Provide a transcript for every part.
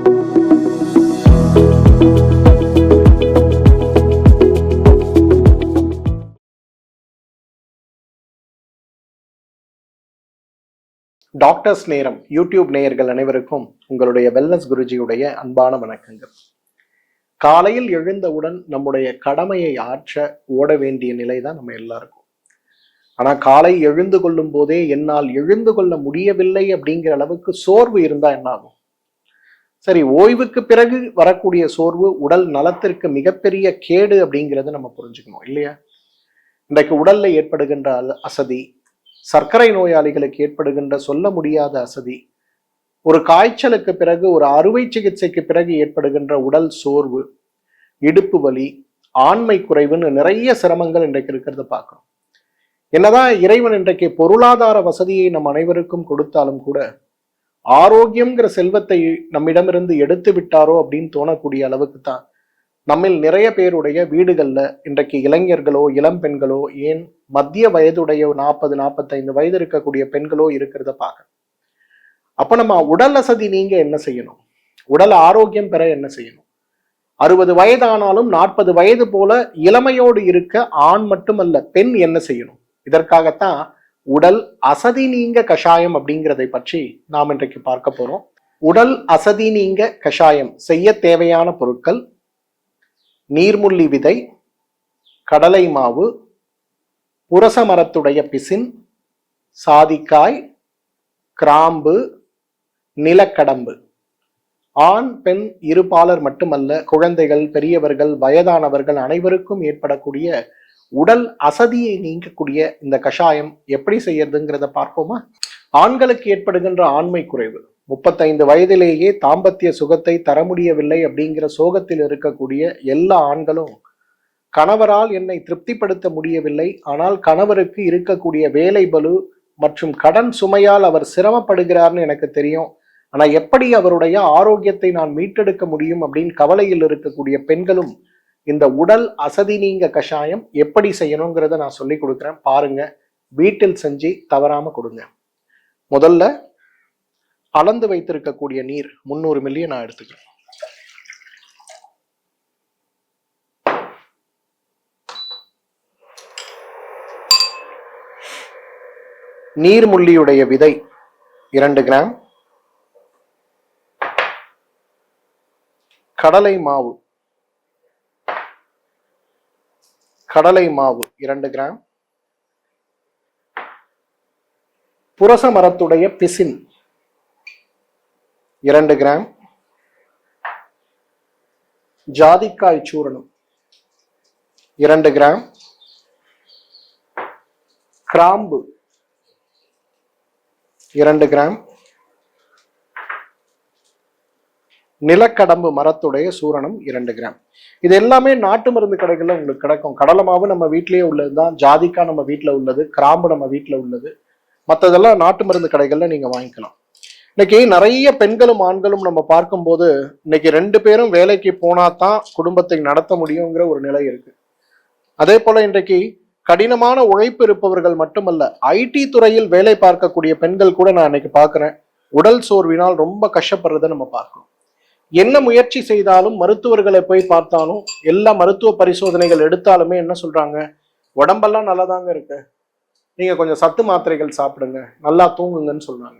Doctors நேரம் YouTube நேயர்கள் அனைவருக்கும் உங்களுடைய வெல்னஸ் குருஜியுடைய அன்பான வணக்கங்கள். காலையில் எழுந்தவுடன் நம்முடைய கடமையை ஆற்ற ஓட வேண்டிய நிலை தான் நம்ம எல்லாருக்கும். ஆனா காலை எழுந்து கொள்ளும் போதே என்னால் எழுந்து கொள்ள முடியவில்லை அப்படிங்கிற அளவுக்கு சோர்வு இருந்தா என்ன ஆகும்? சரி, ஓய்வுக்கு பிறகு வரக்கூடிய சோர்வு உடல் நலத்திற்கு மிகப்பெரிய கேடு அப்படிங்கிறத நம்ம புரிஞ்சுக்கணும் இல்லையா? இன்றைக்கு உடல்ல ஏற்படுகின்ற அசதி, சர்க்கரை நோயாளிகளுக்கு ஏற்படுகின்ற சொல்ல முடியாத அசதி, ஒரு காய்ச்சலுக்கு பிறகு ஒரு அறுவை சிகிச்சைக்கு பிறகு ஏற்படுகின்ற உடல் சோர்வு, இடுப்பு வலி, ஆண்மை குறைவுன்னு நிறைய சிரமங்கள் இன்றைக்கு இருக்கிறத பார்க்கிறோம். என்னதான் இறைவன் இன்றைக்கு பொருளாதார வசதியை நம் அனைவருக்கும் கொடுத்தாலும் கூட ஆரோக்கியம்ங்கிற செல்வத்தை நம்மிடமிருந்து எடுத்து விட்டாரோ அப்படின்னு தோணக்கூடிய அளவுக்கு தான் நம்மில் நிறைய பேருடைய வீடுகள்ல இன்றைக்கு இளைஞர்களோ இளம் பெண்களோ ஏன் மத்திய வயதுடைய 40-45 வயது இருக்கக்கூடிய பெண்களோ இருக்கிறத பார்க்க. அப்ப நம்ம உடல் அசதி நீங்க என்ன செய்யணும்? உடல் ஆரோக்கியம் பெற என்ன செய்யணும்? 60 வயதானாலும் 40 வயது போல இளமையோடு இருக்க ஆண் மட்டுமல்ல பெண் என்ன செய்யணும்? இதற்காகத்தான் உடல் அசதி நீங்க கஷாயம் அப்படிங்கிறதை பற்றி நாம் இன்றைக்கு பார்க்க போறோம். உடல் அசதி நீங்க கஷாயம் செய்ய தேவையான பொருட்கள்: நீர்முள்ளி விதை, கடலை மாவு, புரச மரத்துடைய பிசின், சாதிக்காய், கிராம்பு, நிலக்கடம்பு. ஆண் பெண் இருபாலர் மட்டுமல்ல, குழந்தைகள், பெரியவர்கள், வயதானவர்கள் அனைவருக்கும் ஏற்படக்கூடிய உடல் அசதியை நீங்கக்கூடிய இந்த கஷாயம் எப்படி செய்யறதுங்கிறத பார்ப்போமா? ஆண்களுக்கு ஏற்படுகின்ற ஆண்மை குறைவு, 35 வயதிலேயே தாம்பத்திய சுகத்தை தர முடியவில்லை அப்படிங்கிற சோகத்தில் இருக்கக்கூடிய எல்லா ஆண்களும், கணவரால் என்னை திருப்திப்படுத்த முடியவில்லை, ஆனால் கணவருக்கு இருக்கக்கூடிய வேலை பளு மற்றும் கடன் சுமையால் அவர் சிரமப்படுகிறார்னு எனக்கு தெரியும், ஆனா எப்படி அவருடைய ஆரோக்கியத்தை நான் மீட்டெடுக்க முடியும் அப்படின்னு கவலையில் இருக்கக்கூடிய பெண்களும் இந்த உடல் அசதி நீங்க கஷாயம் எப்படி செய்யணுங்கிறத நான் சொல்லி கொடுக்குறேன். பாருங்க, வீட்டில் செஞ்சு தவறாம கொடுங்க. முதல்ல அளந்து வைத்திருக்கக்கூடிய நீர் 300 மில்லி நான் எடுத்துக்கிறேன். நீர்முள்ளியுடைய விதை 2 கிராம், கடலை மாவு 2 கிராம், புரச மரத்துடைய பிசின் 2 கிராம், ஜாதிக்காய் சூரணம் 2 கிராம், கிராம்பு 2 கிராம், நிலக்கடம்பு மரத்துடைய சூரணம் 2 கிராம். இது எல்லாமே நாட்டு மருந்து கடைகள்ல உங்களுக்கு கிடைக்கும். கடலை மாவு நம்ம வீட்டிலேயே உள்ளதுதான், ஜாதிக்காய் நம்ம வீட்டுல உள்ளது, கிராம்பு நம்ம வீட்டுல உள்ளது, மற்றதெல்லாம் நாட்டு மருந்து கடைகள்ல நீங்க வாங்கிக்கலாம். இன்னைக்கு நிறைய பெண்களும் ஆண்களும் நம்ம பார்க்கும்போது இன்னைக்கு 2 பேரும் வேலைக்கு போனாதான் குடும்பத்தை நடத்த முடியுங்கிற ஒரு நிலை இருக்கு. அதே போல இன்றைக்கு கடினமான உழைப்பு இருப்பவர்கள் மட்டுமல்ல, ஐடி துறையில் வேலை பார்க்கக்கூடிய பெண்கள் கூட நான் இன்னைக்கு பார்க்கிறேன், உடல் சோர்வினால் ரொம்ப கஷ்டப்படுறதை நம்ம பார்க்கிறோம். என்ன முயற்சி செய்தாலும், மருத்துவர்களை போய் பார்த்தாலும், எல்லா மருத்துவ பரிசோதனைகள் எடுத்தாலுமே என்ன சொல்றாங்க? உடம்பெல்லாம் நல்லாதாங்க இருக்கு, நீங்க கொஞ்சம் சத்து மாத்திரைகள் சாப்பிடுங்க, நல்லா தூங்குங்கன்னு சொல்றாங்க.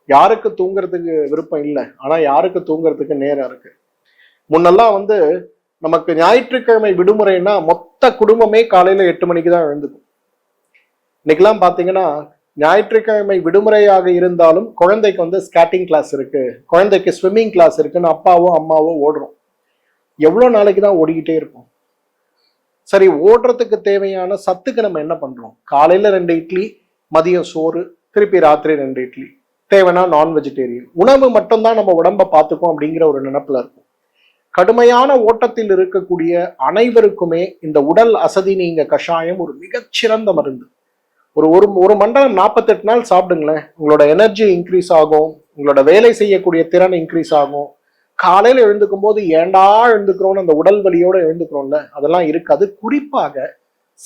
யாருக்கு தூங்குறதுக்கு விருப்பம் இல்லை, ஆனா யாருக்கு தூங்குறதுக்கு நேரம் இருக்கு? முன்னெல்லாம் நமக்கு ஞாயிற்றுக்கிழமை விடுமுறைன்னா மொத்த குடும்பமே காலையில 8 மணிக்கு தான் எழுந்துக்கும். இன்னைக்கெல்லாம் பாத்தீங்கன்னா ஞாயிற்றுக்கிழமை விடுமுறையாக இருந்தாலும் குழந்தைக்கு ஸ்கேட்டிங் கிளாஸ் இருக்கு, குழந்தைக்கு ஸ்விம்மிங் கிளாஸ் இருக்குன்னு அப்பாவோ அம்மாவோ ஓடுறோம். எவ்வளவு நாளைக்கு தான் ஓடிக்கிட்டே இருக்கும்? சரி, ஓடுறதுக்கு தேவையான சத்துக்கு நம்ம என்ன பண்றோம்? காலையில 2 இட்லி, மதியம் சோறு, திருப்பி ராத்திரி 2 இட்லி, தேவைன்னா நான் வெஜிடேரியன் உணவு மட்டும்தான் நம்ம உடம்ப பார்த்துக்கோம் அப்படிங்கிற ஒரு நினைப்புல இருக்கும். கடுமையான ஓட்டத்தில் இருக்கக்கூடிய அனைவருக்குமே இந்த உடல் அசதி நீங்க கஷாயம் ஒரு மிகச்சிறந்த மருந்து. ஒரு மண்டலம் 48 நாள் சாப்பிடுங்களேன், உங்களோட எனர்ஜி இன்க்ரீஸ் ஆகும், உங்களோட வேலை செய்யக்கூடிய திறன் இன்க்ரீஸ் ஆகும். காலையில எழுந்துக்கும் போது ஏண்டா எழுந்துக்கிறோம்னு அந்த உடல் வலியோட எழுந்துக்கிறோம்ல, அதெல்லாம் இருக்காது. குறிப்பாக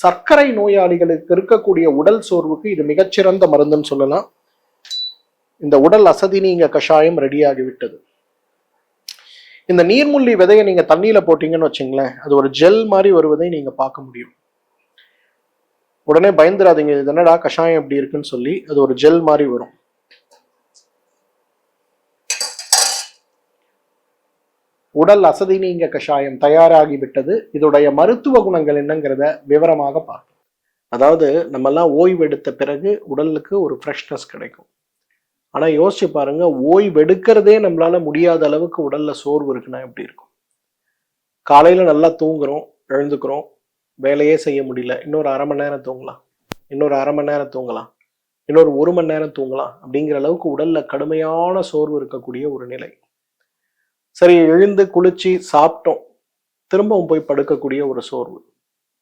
சர்க்கரை நோயாளிகளுக்கு இருக்கக்கூடிய உடல் சோர்வுக்கு இது மிகச்சிறந்த மருந்துன்னு சொல்லலாம். இந்த உடல் அசதி நீங்க கஷாயம் ரெடி ஆகிவிட்டது. இந்த நீர்முள்ளி விதையை நீங்க தண்ணியில போட்டீங்கன்னு வச்சுங்களேன், அது ஒரு ஜெல் மாதிரி வருவதை நீங்க பார்க்க முடியும். உடனே பயந்துராதீங்க, இது என்னடா கஷாயம் எப்படி இருக்குன்னு சொல்லி. அது ஒரு ஜெல் மாதிரி வரும். உடல் அசதி நீங்க கஷாயம் தயாராகிவிட்டது. இதோடைய மருத்துவ குணங்கள் என்னங்கிறத விவரமாக பார்ப்போம். அதாவது நம்ம எல்லாம் ஓய்வு எடுத்த பிறகு உடலுக்கு ஒரு ஃப்ரெஷ்னஸ் கிடைக்கும். ஆனா யோசிச்சு பாருங்க, ஓய்வு எடுக்கிறதே நம்மளால முடியாத அளவுக்கு உடல்ல சோர்வு இருக்குன்னா எப்படி இருக்கும்? காலையில நல்லா தூங்குறோம், எழுந்துக்கிறோம், வேலையே செய்ய முடியல, இன்னொரு 1/2 மணி நேரம் தூங்கலாம், இன்னொரு 1/2 மணி நேரம் தூங்கலாம், இன்னொரு 1 மணி நேரம் தூங்கலாம் அப்படிங்கிற அளவுக்கு உடல்ல கடுமையான சோர்வு இருக்கக்கூடிய ஒரு நிலை. சரி, எழுந்து குளிச்சு சாப்பிட்டோம், திரும்பவும் போய் படுக்கக்கூடிய ஒரு சோர்வு.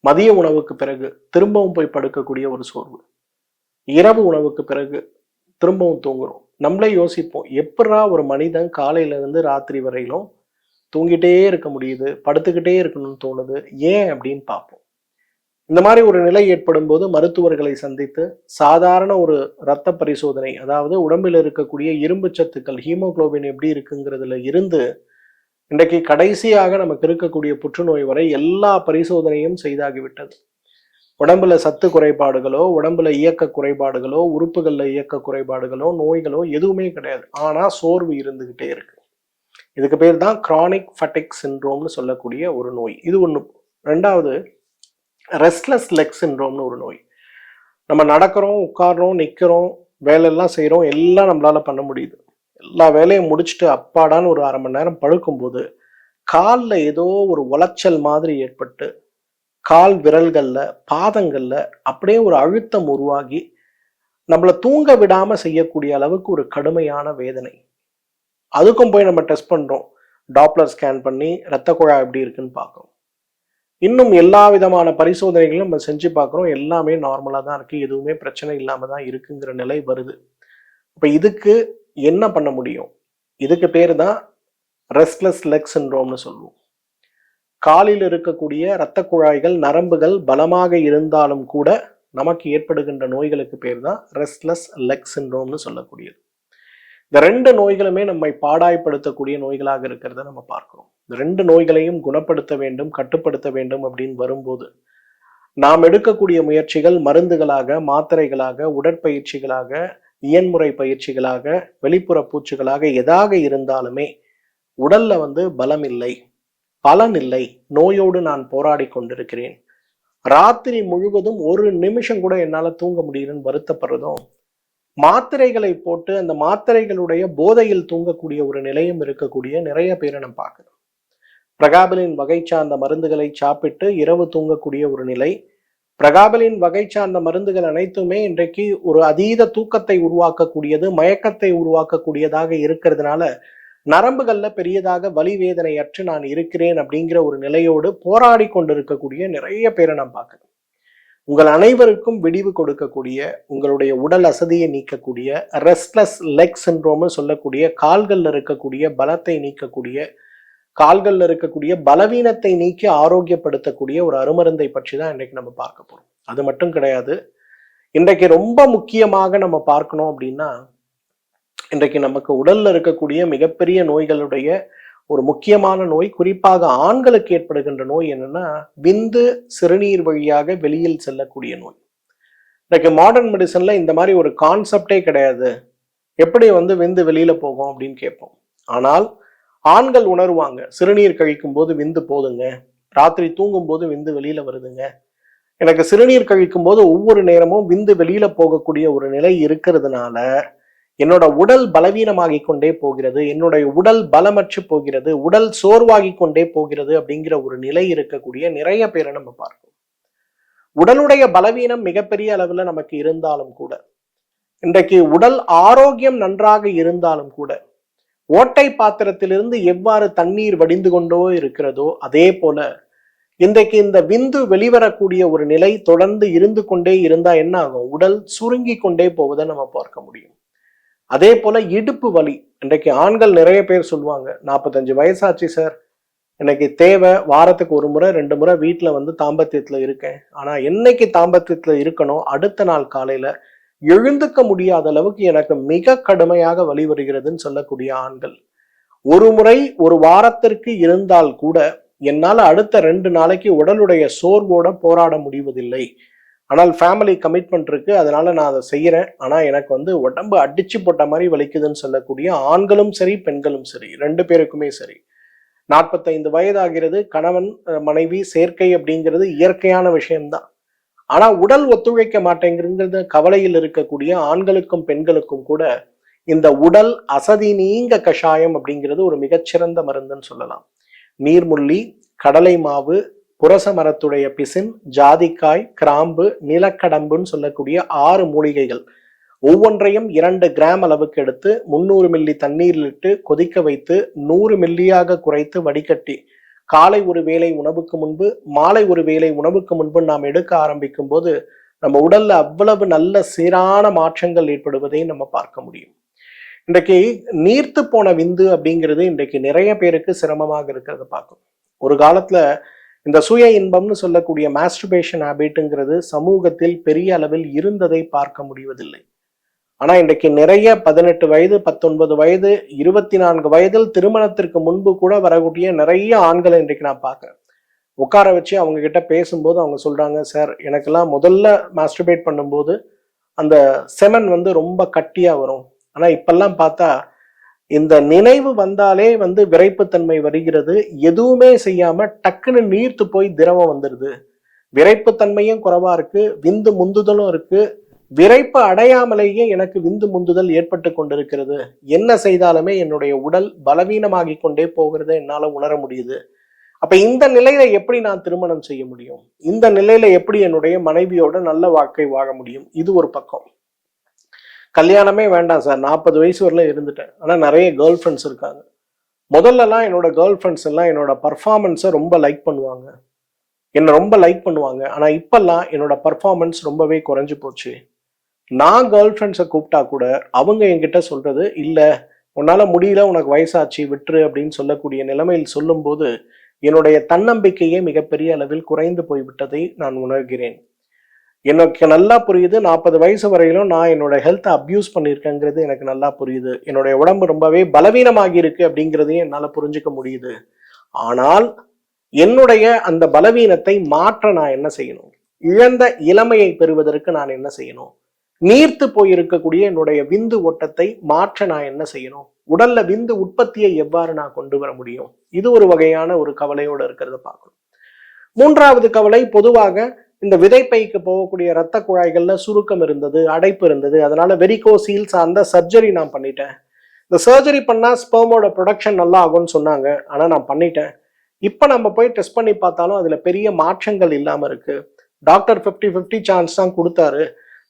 மதிய உணவுக்கு பிறகு திரும்பவும் போய் படுக்கக்கூடிய ஒரு சோர்வு. இரவு உணவுக்கு பிறகு திரும்பவும் தூங்குறோம். நம்மளே யோசிப்போம், எப்படா ஒரு மனிதன் காலையில இருந்து ராத்திரி வரையிலும் தூங்கிட்டே இருக்க முடியுது, படுத்துக்கிட்டே இருக்கணும்னு தோணுது, ஏன் அப்படின்னு பார்ப்போம். இந்த மாதிரி ஒரு நிலை ஏற்படும் போது மருத்துவர்களை சந்தித்து சாதாரண ஒரு இரத்த பரிசோதனை, அதாவது உடம்பில் இருக்கக்கூடிய இரும்பு சத்துக்கள் ஹீமோகுளோபின் எப்படி இருக்குங்கிறதுல இருந்து இன்றைக்கு கடைசியாக நமக்கு இருக்கக்கூடிய புற்றுநோய் வரை எல்லா பரிசோதனையும் செய்தாகிவிட்டது. உடம்புல சத்து குறைபாடுகளோ, உடம்புல இயக்க குறைபாடுகளோ, உறுப்புகள்ல இயக்க குறைபாடுகளோ, நோய்களோ எதுவுமே கிடையாது. ஆனா சோர்வு இருந்துகிட்டே இருக்கு. இதுக்கு பேர் தான் கிரானிக் ஃபட்டிக் சிண்ட்ரோம்னு சொல்லக்கூடிய ஒரு நோய். இது ஒண்ணு. ரெண்டாவது, ரெஸ்ட்லெஸ் லெக் சிண்ட்ரோம்னு ஒரு நோய். நம்ம நடக்கிறோம், உட்கார்றோம், நிக்கிறோம், வேலையெல்லாம் செய்யறோம், எல்லாம் நம்மளால பண்ண முடியுது. எல்லா வேலையும் முடிச்சுட்டு அப்பாடான்னு ஒரு 1/2 மணி நேரம் படுக்கும்போது காலில் ஏதோ ஒரு உளைச்சல் மாதிரி ஏற்பட்டு கால் விரல்கள்ல, பாதங்கள்ல அப்படியே ஒரு அழுத்தம் உருவாகி நம்மளை தூங்க விடாம செய்யக்கூடிய அளவுக்கு ஒரு கடுமையான வேதனை. அதுக்கும் போய் நம்ம டெஸ்ட் பண்றோம், டாப்லர் ஸ்கேன் பண்ணி ரத்த குழாய் எப்படி இருக்குன்னு பார்க்குறோம். இன்னும் எல்லா விதமான பரிசோதனைகளும் நம்ம செஞ்சு பார்க்குறோம், எல்லாமே நார்மலா தான் இருக்கு, எதுவுமே பிரச்சனை இல்லாம தான் இருக்குங்கிற நிலை வருது. இப்ப இதுக்கு என்ன பண்ண முடியும்? இதுக்கு பேரு தான் ரெஸ்ட்லெஸ் லெக் சிண்ட்ரோம்னு சொல்லுவோம். காலில் இருக்கக்கூடிய இரத்த குழாய்கள், நரம்புகள் பலமாக இருந்தாலும் கூட நமக்கு ஏற்படுகின்ற நோய்களுக்கு பேர் தான் ரெஸ்ட்லெஸ் லெக் சிண்ட்ரோம்னு சொல்லக்கூடியது. இந்த 2 நோய்களுமே நம்மை பாடாய்ப்படுத்தக்கூடிய நோய்களாக இருக்கிறத நம்ம பார்க்கிறோம். இந்த 2 நோய்களையும் குணப்படுத்த வேண்டும், கட்டுப்படுத்த வேண்டும் அப்படின்னு வரும்போது நாம் எடுக்கக்கூடிய முயற்சிகள் மருந்துகளாக, மாத்திரைகளாக, உடற்பயிற்சிகளாக, இயன்முறை பயிற்சிகளாக, வெளிப்புற பூச்சுகளாக எதாக இருந்தாலுமே உடல்ல பலம் இல்லை, பலன் இல்லை, நோயோடு நான் போராடி கொண்டிருக்கிறேன், ராத்திரி முழுவதும் ஒரு நிமிஷம் கூட என்னால தூங்க முடியலன்னு வருத்தப்படுறதும், மாத்திரைகளை போட்டு அந்த மாத்திரைகளுடைய போதையில் தூங்கக்கூடிய ஒரு நிலையும் இருக்கக்கூடிய நிறைய பேரை நம்ம பார்க்கிறோம். பிரகாபலின் வகை சார்ந்த மருந்துகளை சாப்பிட்டு இரவு தூங்கக்கூடிய ஒரு நிலை. பிரகாபலின் வகை சார்ந்த மருந்துகள் அனைத்துமே இன்றைக்கு ஒரு அதீத தூக்கத்தை உருவாக்கக்கூடியது, மயக்கத்தை உருவாக்கக்கூடியதாக இருக்கிறதுனால நரம்புகள்ல பெரியதாக வலி வேதனையற்று நான் இருக்கிறேன் அப்படிங்கிற ஒரு நிலையோடு போராடி கொண்டிருக்கக்கூடிய நிறைய பேரை நான் பார்க்கிறேன். உங்கள் அனைவருக்கும் விடிவு கொடுக்கக்கூடிய, உங்களுடைய உடல் அசதியை நீக்கக்கூடிய, ரெஸ்ட்லெஸ் லெக் சிண்ட்ரோம்னு சொல்லக்கூடிய கால்கள்ல இருக்கக்கூடிய பலத்தை நீக்கக்கூடிய, கால்கள்ல இருக்கக்கூடிய பலவீனத்தை நீக்கி ஆரோக்கியப்படுத்தக்கூடிய ஒரு அருமருந்தை பற்றி தான் இன்றைக்கு நம்ம பார்க்க போறோம். அது மட்டும் கிடையாது, இன்றைக்கு ரொம்ப முக்கியமாக நம்ம பார்க்கணும் அப்படின்னா, இன்றைக்கு நமக்கு உடல்ல இருக்கக்கூடிய மிகப்பெரிய நோய்களுடைய ஒரு முக்கியமான நோய், குறிப்பாக ஆண்களுக்கு ஏற்படுகின்ற நோய் என்னன்னா விந்து சிறுநீர் வழியாக வெளியில் செல்லக்கூடிய நோய். இன்றைக்கு மாடர்ன் மெடிசன்ல இந்த மாதிரி ஒரு கான்செப்டே கிடையாது. எப்படி விந்து வெளியில போகும் அப்படின்னு கேட்போம். ஆனால் ஆண்கள் உணர்வாங்க, சிறுநீர் கழிக்கும் போது விந்து போதுங்க, ராத்திரி தூங்கும் போது விந்து வெளியில வருதுங்க, எனக்கு சிறுநீர் கழிக்கும் போது ஒவ்வொரு நேரமும் விந்து வெளியில போகக்கூடிய ஒரு நிலை இருக்கிறதுனால என்னோட உடல் பலவீனமாகி கொண்டே போகிறது, என்னுடைய உடல் பலமற்று போகிறது, உடல் சோர்வாகி கொண்டே போகிறது அப்படிங்கிற ஒரு நிலை இருக்கக்கூடிய நிறைய பேரை நம்ம பார்க்கிறோம். உடலுடைய பலவீனம் மிகப்பெரிய அளவுல நமக்கு இருந்தாலும் கூட, இன்றைக்கு உடல் ஆரோக்கியம் நன்றாக இருந்தாலும் கூட, ஓட்டை பாத்திரத்திலிருந்து எவ்வாறு தண்ணீர் வடிந்து கொண்டோ இருக்கிறதோ அதே போல இன்றைக்கு இந்த விந்து வெளிவரக்கூடிய ஒரு நிலை தொடர்ந்து இருந்து கொண்டே இருந்தா என்ன ஆகும்? உடல் சுருங்கி கொண்டே போவதை நம்ம பார்க்க முடியும். அதே போல இடுப்பு வலி. இன்றைக்கு ஆண்கள் நிறைய பேர் சொல்லுவாங்க, 45 வயசாச்சு சார், எனக்கு தேவை வாரத்துக்கு 1 முறை 2 முறை வீட்டுல தாம்பத்தியத்துல இருக்கேன், ஆனா என்னைக்கு தாம்பத்தியத்துல இருக்கணும் அடுத்த நாள் காலையில எழுந்துக்க முடியாத அளவுக்கு எனக்கு மிக கடுமையாக வலி வருகிறதுன்னு சொல்லக்கூடிய ஆண்கள். ஒரு முறை ஒரு வாரத்திற்கு இருந்தால் கூட என்னால் அடுத்த 2 நாளைக்கு உடலுடைய சோர்வோட போராட முடிவதில்லை. ஆனால் ஃபேமிலி கமிட்மெண்ட் இருக்கு, அதனால நான் அதை செய்யறேன். ஆனா எனக்கு உடம்பு அடிச்சு போட்ட மாதிரி வலிக்குதுன்னு சொல்லக்கூடிய ஆண்களும் சரி பெண்களும் சரி 2 பேருக்குமே சரி. 45 வயது ஆகிறது, கணவன் மனைவி சேர்க்கை அப்படிங்கிறது இயற்கையான விஷயம்தான். ஆனா உடல் ஒத்துழைக்க மாட்டேங்கிறது கவலையில் இருக்கக்கூடிய ஆண்களுக்கும் பெண்களுக்கும் கூட இந்த உடல் அசதி நீங்க கஷாயம் அப்படிங்கிறது ஒரு மிகச்சிறந்த மருந்துன்னு சொல்லலாம். நீர்முள்ளி, கடலை மாவு, புரச மரத்துடைய பிசின், ஜாதிக்காய், கிராம்பு, நிலக்கடம்புன்னு சொல்லக்கூடிய 6 மூலிகைகள் ஒவ்வொன்றையும் 2 கிராம் அளவுக்கு எடுத்து 300 மில்லி தண்ணீரில் இட்டு கொதிக்க வைத்து 100 மில்லியாக குறைத்து வடிகட்டி காலை ஒரு வேளை உணவுக்கு முன்பு, மாலை ஒரு வேளை உணவுக்கு முன்பு நாம் எடுக்க ஆரம்பிக்கும் போது நம்ம உடல்ல அவ்வளவு நல்ல சீரான மாற்றங்கள் ஏற்படுவதை நம்ம பார்க்க முடியும். இன்றைக்கு நீர்த்து போன விந்து அப்படிங்கிறது இன்றைக்கு நிறைய பேருக்கு சிரமமாக இருக்கிறத பார்க்கும். ஒரு காலத்துல இந்த சுய இன்பம்னு சொல்லக்கூடிய மாஸ்டர்பேஷன் ஹேபிட்ங்கிறது சமூகத்தில் பெரிய அளவில் இருந்ததை பார்க்க முடிவதில்லை. ஆனா இன்றைக்கு நிறைய 18 வயது, 19 வயது, 24 வயதில் திருமணத்திற்கு முன்பு கூட வரக்கூடிய நிறைய ஆண்களை இன்றைக்கு நான் பார்க்கிறேன். உட்கார வச்சு அவங்க கிட்ட பேசும்போது அவங்க சொல்றாங்க, சார் எனக்கெல்லாம் முதல்ல மாஸ்டர்பேட் பண்ணும்போது அந்த செமன் ரொம்ப கட்டியா வரும். ஆனா இப்பெல்லாம் பார்த்தா இந்த நினைவு வந்தாலே விரைப்புத்தன்மை வருகிறது. எதுவுமே செய்யாம டக்குன்னு நீர்த்து போய் திரவம் வந்துடுது. விரைப்புத்தன்மையும் குறைவா இருக்கு, விந்து முந்துதலும் இருக்கு. விரைப்பு அடையாமலேயே எனக்கு விந்து முந்துதல் ஏற்பட்டு கொண்டிருக்கிறது. என்ன செய்தாலுமே என்னுடைய உடல் பலவீனமாகி கொண்டே போகிறத என்னால உணர முடியுது. அப்ப இந்த நிலையில எப்படி நான் திருமணம் செய்ய முடியும்? இந்த நிலையில எப்படி என்னுடைய மனைவியோட நல்ல வாழ்க்கை வாழ முடியும்? இது ஒரு பக்கம். கல்யாணமே வேண்டாம் சார், 40 வயசு வரல இருந்துட்டேன், ஆனா நிறைய கேர்ள் ஃப்ரெண்ட்ஸ் இருக்காங்க. முதல்லலாம் என்னோட கேர்ள் ஃப்ரெண்ட்ஸ் எல்லாம் என்னோட பர்ஃபார்மன்ஸை ரொம்ப லைக் பண்ணுவாங்க, என்னை ரொம்ப லைக் பண்ணுவாங்க. ஆனா இப்பெல்லாம் என்னோட பர்ஃபார்மன்ஸ் ரொம்பவே குறைஞ்சு போச்சு. நான் கேர்ள் ஃப்ரெண்ட்ஸை கூப்பிட்டா கூட அவங்க என்கிட்ட சொல்றது, இல்ல உன்னால முடியல, உனக்கு வயசாச்சு விட்டுரு அப்படின்னு சொல்லக்கூடிய நிலைமையில் சொல்லும் போது என்னுடைய தன்னம்பிக்கையே மிகப்பெரிய அளவில் குறைந்து போய்விட்டதை நான் உணர்கிறேன். எனக்கு நல்லா புரியுது, 40 வயசு வரையிலும் நான் என்னோட ஹெல்த்தை அப்யூஸ் பண்ணியிருக்கேங்கிறது எனக்கு நல்லா புரியுது. என்னுடைய உடம்பு ரொம்பவே பலவீனமாகி இருக்கு அப்படிங்கிறதையும் என்னால புரிஞ்சுக்க முடியுது. ஆனால் என்னுடைய அந்த பலவீனத்தை மாற்ற நான் என்ன செய்யணும்? இழந்த இளமையை பெறுவதற்கு நான் என்ன செய்யணும்? நீர்த்து போயிருக்கக்கூடிய என்னுடைய விந்து ஓட்டத்தை மாற்ற நான் என்ன செய்யணும்? உடல்ல விந்து உற்பத்தியை எவ்வாறு நான் கொண்டு வர முடியும்? இது ஒரு வகையான ஒரு கவலையோட இருக்கிறத பார்க்கணும். 3வது கவலை, பொதுவாக இந்த விதைப்பைக்கு போகக்கூடிய இரத்த குழாய்கள்ல சுருக்கம் இருந்தது, அடைப்பு இருந்தது. அதனால வெரிகோசீல்ஸ் அந்த சர்ஜரி நான் பண்ணிட்டேன். இந்த சர்ஜரி பண்ணா ஸ்பெர்மோட ப்ரொடக்ஷன் நல்லா ஆகும்னு சொன்னாங்க, ஆனா நான் பண்ணிட்டேன். இப்ப நம்ம போய் டெஸ்ட் பண்ணி பார்த்தாலும் அதுல பெரிய மாற்றங்கள் இல்லாம இருக்கு. டாக்டர் 50-50 சான்ஸ் தான் கொடுத்தாரு.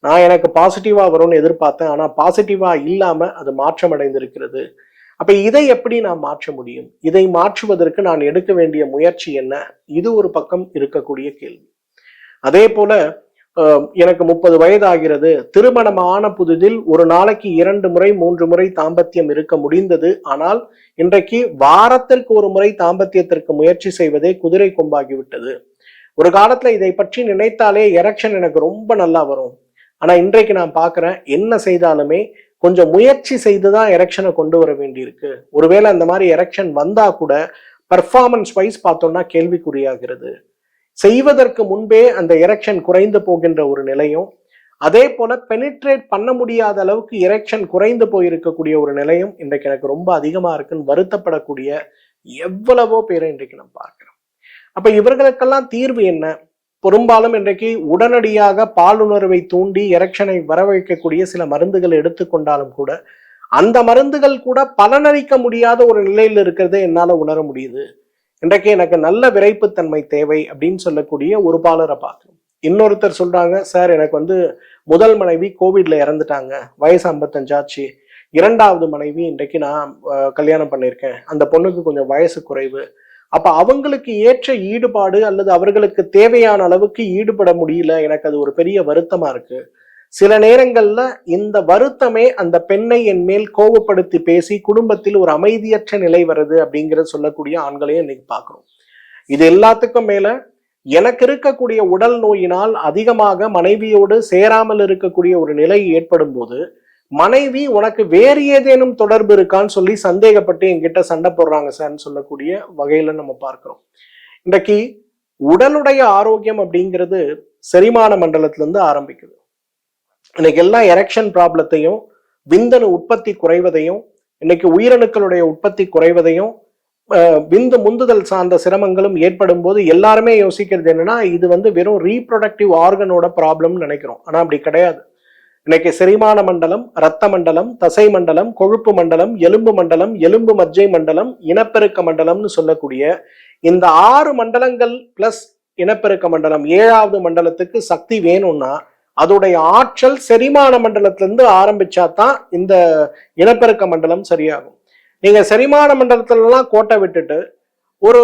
நான் எனக்கு பாசிட்டிவா வரும்னு எதிர்பார்த்தேன், ஆனா பாசிட்டிவா இல்லாம அது மாற்றம் அடைந்திருக்கிறது. அப்ப இதை எப்படி நான் மாற்ற முடியும்? இதை மாற்றுவதற்கு நான் எடுக்க வேண்டிய முயற்சி என்ன? இது ஒரு பக்கம் இருக்கக்கூடிய கேள்வி. அதே போல எனக்கு 30 வயது ஆகிறது, திருமணமான புதிதில் ஒரு நாளைக்கு 2 முறை 3 முறை தாம்பத்தியம் இருக்க முடிந்தது. ஆனால் இன்றைக்கு வாரத்திற்கு ஒரு முறை தாம்பத்தியத்திற்கு முயற்சி செய்வதே குதிரை கொம்பாகிவிட்டது. ஒரு காலத்துல இதை பற்றி நினைத்தாலே எரெக்ஷன் எனக்கு ரொம்ப நல்லா வரும். ஆனா இன்றைக்கு நான் பாக்குறேன், என்ன செய்தாலுமே கொஞ்சம் முயற்சி செய்துதான் எரெக்ஷனை கொண்டு வர வேண்டியிருக்கு. ஒருவேளை அந்த மாதிரி எரெக்ஷன் வந்தா கூட பர்ஃபார்மன்ஸ் வைஸ் பார்த்தோம்னா கேள்விக்குறியாகிறது. செய்வதற்கு முன்பே அந்த எரெக்ஷன் குறைந்து போகின்ற ஒரு நிலையும், அதே போல பெனிட்ரேட் பண்ண முடியாத அளவுக்கு எரெக்ஷன் குறைந்து போயிருக்கக்கூடிய ஒரு நிலையும் இன்றைக்கு எனக்கு ரொம்ப அதிகமா இருக்குன்னு வருத்தப்படக்கூடிய எவ்வளவோ பேரை இன்றைக்கு நான் பார்க்கிறோம். அப்ப இவர்களுக்கெல்லாம் தீர்வு என்ன? பெரும்பாலும் இன்றைக்கு உடனடியாக பாலுணர்வை தூண்டி எரெக்ஷனை வரவழைக்கக்கூடிய சில மருந்துகள் எடுத்துக்கொண்டாலும் கூட அந்த மருந்துகள் கூட பலனளிக்க முடியாத ஒரு நிலையில் இருக்கிறத என்னால உணர முடியுது. இன்றைக்கு எனக்கு நல்ல விரைப்புத்தன்மை தேவை அப்படின்னு சொல்லக்கூடிய ஒரு பாலரை பார்க்கணும். இன்னொருத்தர் சொல்றாங்க, சார் எனக்கு முதல் மனைவி கோவிட்ல இறந்துட்டாங்க, வயசு 55 ஆச்சு. 2வது மனைவி இன்றைக்கு நான் கல்யாணம் பண்ணியிருக்கேன், அந்த பொண்ணுக்கு கொஞ்சம் வயசு குறைவு. அப்ப அவங்களுக்கு ஏற்ற ஈடுபாடு அல்லது அவர்களுக்கு தேவையான அளவுக்கு ஈடுபட முடியல, எனக்கு அது ஒரு பெரிய வருத்தமா இருக்கு. சில நேரங்கள்ல இந்த வருத்தமே அந்த பெண்ணை என் மேல் கோபப்படுத்தி பேசி குடும்பத்தில் ஒரு அமைதியற்ற நிலை வருது அப்படிங்கிறத சொல்லக்கூடிய ஆண்களையும் இன்னைக்கு பார்க்கிறோம். இது எல்லாத்துக்கும் மேல எனக்கு இருக்கக்கூடிய உடல் நோயினால் அதிகமாக மனைவியோடு சேராமல் இருக்கக்கூடிய ஒரு நிலை ஏற்படும் போது மனைவி உனக்கு வேறு ஏதேனும் தொடர்பு இருக்கான்னு சொல்லி சந்தேகப்பட்டு என்கிட்ட சண்டை போடுறாங்க சார்ன்னு சொல்லக்கூடிய வகையில நம்ம பார்க்கிறோம். இன்றைக்கு உடலுடைய ஆரோக்கியம் அப்படிங்கிறது செரிமான மண்டலத்திலிருந்து ஆரம்பிக்குது. இன்னைக்கு எல்லாம் எரெக்ஷன் ப்ராப்ளத்தையும் விந்தணு உற்பத்தி குறைவதையும் இன்னைக்கு உயிரணுக்களுடைய உற்பத்தி குறைவதையும் விந்து முந்துதல் சார்ந்த சிரமங்களும் ஏற்படும் போது எல்லாருமே யோசிக்கிறது என்னன்னா இது வெறும் ரீப்ரொடக்டிவ் ஆர்கனோட ப்ராப்ளம்னு நினைக்கிறோம். ஆனா அப்படி கிடையாது. இன்னைக்கு செரிமான மண்டலம், இரத்த மண்டலம், தசை மண்டலம், கொழுப்பு மண்டலம், எலும்பு மண்டலம், எலும்பு மஜ்ஜை மண்டலம், இனப்பெருக்க மண்டலம்னு சொல்லக்கூடிய இந்த 6 மண்டலங்கள் பிளஸ் இனப்பெருக்க மண்டலம் 7வது மண்டலத்துக்கு சக்தி வேணும்னா அதோடைய ஆற்றல் செரிமான மண்டலத்திலிருந்து ஆரம்பிச்சாதான் இந்த இனப்பெருக்க மண்டலம் சரியாகும். நீங்க செரிமான மண்டலத்திலாம் கோட்டை விட்டுட்டு ஒரு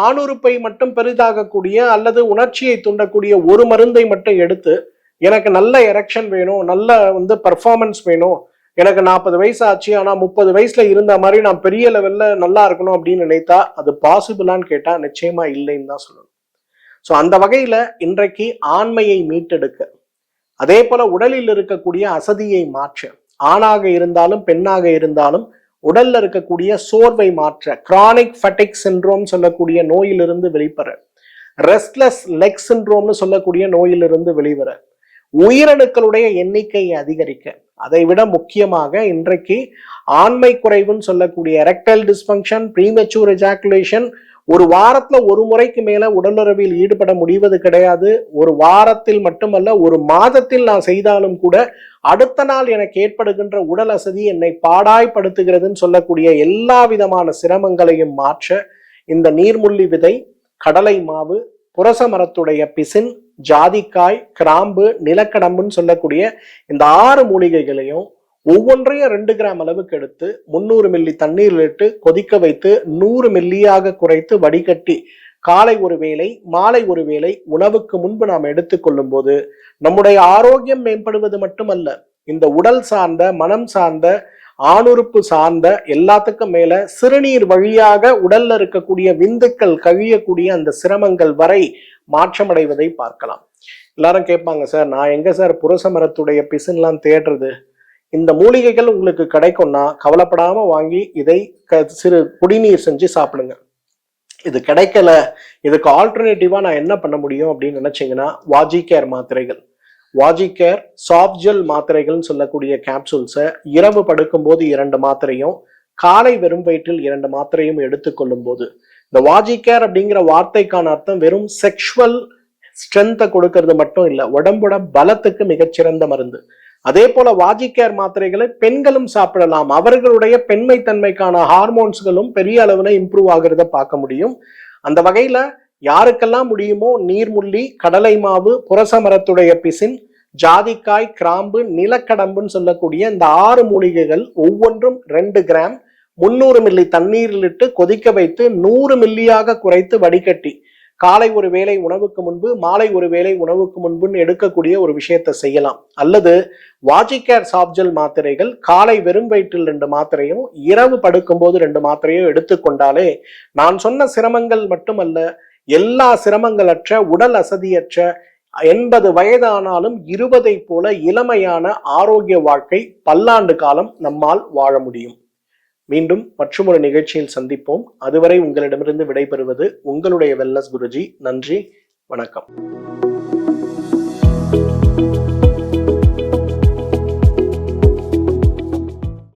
ஆணுறுப்பை மட்டும் பெரிதாகக்கூடிய அல்லது உணர்ச்சியை தூண்டக்கூடிய ஒரு மருந்தை மட்டும் எடுத்து எனக்கு நல்ல எரெக்ஷன் வேணும், நல்ல பர்ஃபார்மன்ஸ் வேணும், எனக்கு 40 வயசு ஆச்சு ஆனா 30 வயசுல இருந்த மாதிரி நான் பெரிய லெவல்ல நல்லா இருக்கணும் அப்படின்னு நினைத்தா அது பாசிபிளான்னு கேட்டா நிச்சயமா இல்லைன்னு தான் சொல்லணும். ஸோ அந்த வகையில இன்றைக்கு ஆண்மையை மீட்டெடுக்க, அதே போல உடலில் இருக்கக்கூடிய அசதியை மாற்ற, ஆணாக இருந்தாலும் பெண்ணாக இருந்தாலும் உடல்ல இருக்கக்கூடிய சோர்வை மாற்ற, கிரானிக் ஃபட்டிக் சிண்ட்ரோம் சொல்லக்கூடிய நோயிலிருந்து வெளிவர, ரெஸ்ட்லெஸ் லெக் சிண்ட்ரோம்னு சொல்லக்கூடிய நோயிலிருந்து வெளிவர, உயிரணுக்களுடைய எண்ணிக்கையை அதிகரிக்க, அதை விட முக்கியமாக இன்றைக்கு ஆண்மை குறைவுன்னு சொல்லக்கூடிய எரெக்டைல் டிஸ்பங்க்ஷன், ப்ரீமெச்சூர் எஜாக்குலேஷன், ஒரு வாரத்துல ஒரு முறைக்கு மேல உடலுறவில் ஈடுபட முடிவது கிடையாது. ஒரு வாரத்தில் மட்டுமல்ல, ஒரு மாதத்தில் நான் செய்தாலும் கூட அடுத்த நாள் எனக்கு ஏற்படுகின்ற உடல் அசதி என்னை பாடாய்படுத்துகிறதுன்னு சொல்லக்கூடிய எல்லா விதமான சிரமங்களையும் மாற்ற இந்த நீர்முள்ளி விதை, கடலை மாவு, புரச மரத்துடைய பிசின், ஜாதிக்காய், கிராம்பு, நிலக்கடம்புன்னு சொல்லக்கூடிய இந்த 6 மூலிகைகளையும் ஒவ்வொன்றையும் 2 கிராம் அளவுக்கு எடுத்து 300 மில்லி தண்ணீரில் இட்டு கொதிக்க வைத்து 100 மில்லியாக குறைத்து வடிகட்டி காலை ஒரு வேளை மாலை ஒரு வேளை உணவுக்கு முன்பு நாம் எடுத்துக்கொள்ளும் போது நம்முடைய ஆரோக்கியம் மேம்படுவது மட்டுமல்ல, இந்த உடல் சார்ந்த, மனம் சார்ந்த, ஆணுறுப்பு சார்ந்த எல்லாத்துக்கும் மேல சிறுநீர் வழியாக உடல்ல இருக்கக்கூடிய விந்துக்கள் கழியக்கூடிய அந்த சிரமங்கள் வரை மாற்றமடைவதை பார்க்கலாம். எல்லாரும் கேட்பாங்க, சார் நான் எங்க சார் புரச மரத்துடைய பிசின்லாம் தேடுறது? இந்த மூலிகைகள் உங்களுக்கு கிடைக்கும்னா கவலைப்படாம வாங்கி இதை சிறு குடிநீர் செஞ்சு சாப்பிடுங்க. இது கிடைக்கல, இதுக்கு ஆல்டர்னேட்டிவா நான் என்ன பண்ண முடியும் அப்படின்னு நினைச்சீங்கன்னா வாஜிகேர் மாத்திரைகள், வாஜிகேர் சாஃப்ட் ஜெல் மாத்திரைகள்னு சொல்லக்கூடிய கேப்சூல்ஸை இரவு படுக்கும் போது 2 மாத்திரையும் காலை வெறும் வயிற்றில் 2 மாத்திரையும் எடுத்துக்கொள்ளும் போது, இந்த வாஜிகேர் அப்படிங்கிற வார்த்தைக்கான அர்த்தம் வெறும் செக்ஷுவல் ஸ்ட்ரென்த்தை கொடுக்கறது மட்டும் இல்லை, உடம்போட பலத்துக்கு மிகச்சிறந்த மருந்து. அதே போல வாஜிகேர் மாத்திரைகளை பெண்களும் சாப்பிடலாம். அவர்களுடைய பெண்மை தன்மைக்கான ஹார்மோன்ஸ்களும் பெரிய அளவுல இம்ப்ரூவ் ஆகிறத பார்க்க முடியும். அந்த வகையில யாருக்கெல்லாம் முடியுமோ நீர்முள்ளி, கடலை மாவு, புரச மரத்துடைய பிசின், ஜாதிக்காய், கிராம்பு, நிலக்கடம்புன்னு சொல்லக்கூடிய இந்த 6 மூலிகைகள் ஒவ்வொன்றும் 2 கிராம் 300 மில்லி தண்ணீரில் இட்டு கொதிக்க வைத்து 100 மில்லியாக குறைத்து வடிகட்டி காலை ஒரு வேளை உணவுக்கு முன்பு, மாலை ஒரு வேளை உணவுக்கு முன்புன்னு எடுக்கக்கூடிய ஒரு விஷயத்தை செய்யலாம். அல்லது வாஜிகேர் சாப்ஜெல் மாத்திரைகள் காலை வெறும் வயிற்றில் 2 மாத்திரையும் இரவு படுக்கும் போது 2 மாத்திரையும் எடுத்துக்கொண்டாலே நான் சொன்ன சிரமங்கள் மட்டுமல்ல, எல்லா சிரமங்களற்ற, உடல் அசதியற்ற 80 வயதானாலும் 20 போல இளமையான ஆரோக்கிய வாழ்க்கை பல்லாண்டு காலம் நம்மால் வாழ முடியும். மீண்டும் மற்றொரு நிகழ்ச்சியில் சந்திப்போம். அதுவரை உங்களிடமிருந்து விடைபெறுவது உங்களுடைய வெல்னஸ் குருஜி. நன்றி, வணக்கம்.